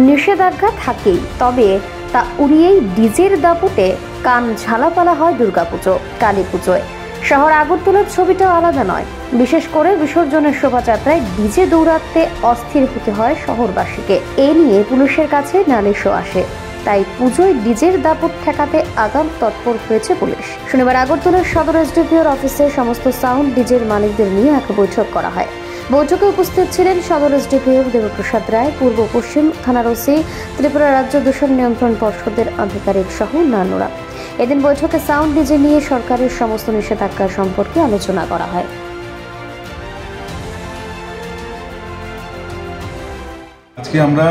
নিষেধাজ্ঞা থাকেই, তবে তা উড়িয়েই ডিজের দাপুটে কান ঝালাপালা হয় দুর্গাপুজো, কালী পুজোয়। শহর আগরতলার ছবিটাও আলাদা নয়। বিশেষ করে বিসর্জনের শোভাযাত্রায় ডিজে দৌড়াতে অস্থির হতে হয় শহরবাসীকে। এ নিয়ে পুলিশের কাছে নালিশও আসে। তাই পুজোয় ডিজের দাপট ঠেকাতে আগাম তৎপর হয়েছে পুলিশ। শনিবার আগরতলার সদর এসডিপিওর অফিসে সমস্ত সাউন্ড ডিজের মালিকদের নিয়ে এক বৈঠক করা হয়। বৈঠকে উপস্থিত ছিলেন সদর এসডিপিও দেবপ্রসাদ রায়, পূর্ব পশ্চিম থানার ওসি, ত্রিপুরা রাজ্য দূষণ নিয়ন্ত্রণ পর্ষদের আধিকারিক সহ অন্যান্যরা। এদিন বৈঠকে সাউন্ড ডিজে নিয়ে সরকারের সমস্ত নিষেধাজ্ঞা সম্পর্কে আলোচনা করা হয়। আজকে আমরা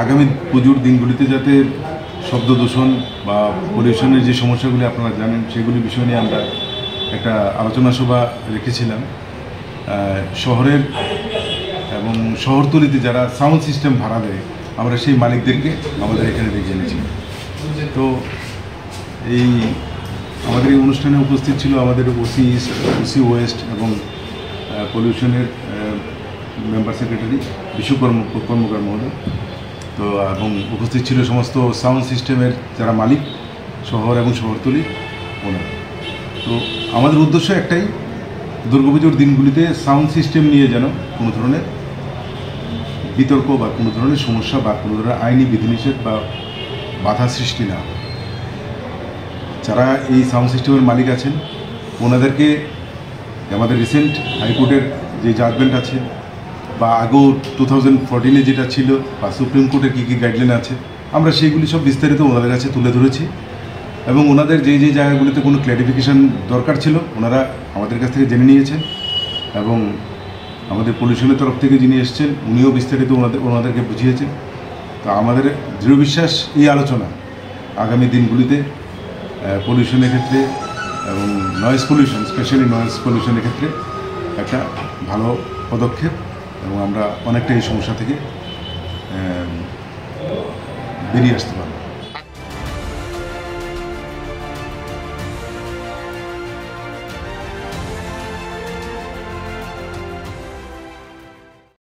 আগামী পুজোর দিনগুলিতে যাতে শব্দ দূষণ বা পলিউশনের যে সমস্যাগুলি আপনারা জানেন সেগুলি বিষয় নিয়ে আমরা একটা আলোচনা সভা রেখেছিলাম। শহরের এবং শহরতলিতে যারা সাউন্ড সিস্টেম ভাড়া দেয় আমরা সেই মালিকদেরকে আমাদের এখানে ডেকে এনেছি। তো আমাদের এই অনুষ্ঠানে উপস্থিত ছিল আমাদের ওসি ওয়েস্ট এবং পলিউশনের মেম্বার সেক্রেটারি কর্মকার মহোদয়। তো এবং উপস্থিত ছিল সমস্ত সাউন্ড সিস্টেমের যারা মালিক শহর এবং শহরতলি ওনারা। তো আমাদের উদ্দেশ্য একটাই, দুর্গাপুজোর দিনগুলিতে সাউন্ড সিস্টেম নিয়ে যেন কোনো ধরনের বিতর্ক বা কোনো ধরনের সমস্যা বা কোনো ধরনের আইনি বিধিনিষেধ বা বাধা সৃষ্টি না হয়। যারা এই সাউন্ড সিস্টেমের মালিক আছেন ওনাদেরকে আমাদের রিসেন্ট হাইকোর্টের যে জাজমেন্ট আছে বা আগেও 2014-এ যেটা ছিল বা সুপ্রিম কোর্টের কী কী গাইডলাইন আছে আমরা সেইগুলি সব বিস্তারিত ওনাদের কাছে তুলে ধরেছি এবং ওনাদের যে যে জায়গাগুলিতে কোনো ক্ল্যারিফিকেশান দরকার ছিল ওনারা আমাদের কাছ থেকে জেনে নিয়েছেন এবং আমাদের পলিউশনের তরফ থেকে যিনি এসছেন উনিও বিস্তারিত ওনাদেরকে বুঝিয়েছেন। তো আমাদের দৃঢ় বিশ্বাস এই আলোচনা আগামী দিনগুলিতে পলিউশনের ক্ষেত্রে এবং নয়েজ পলিউশন, স্পেশালি নয়েজ পলিউশনের ক্ষেত্রে একটা ভালো পদক্ষেপ এবং আমরা অনেকটা এই সমস্যা থেকে বেরিয়ে আসতে পারব।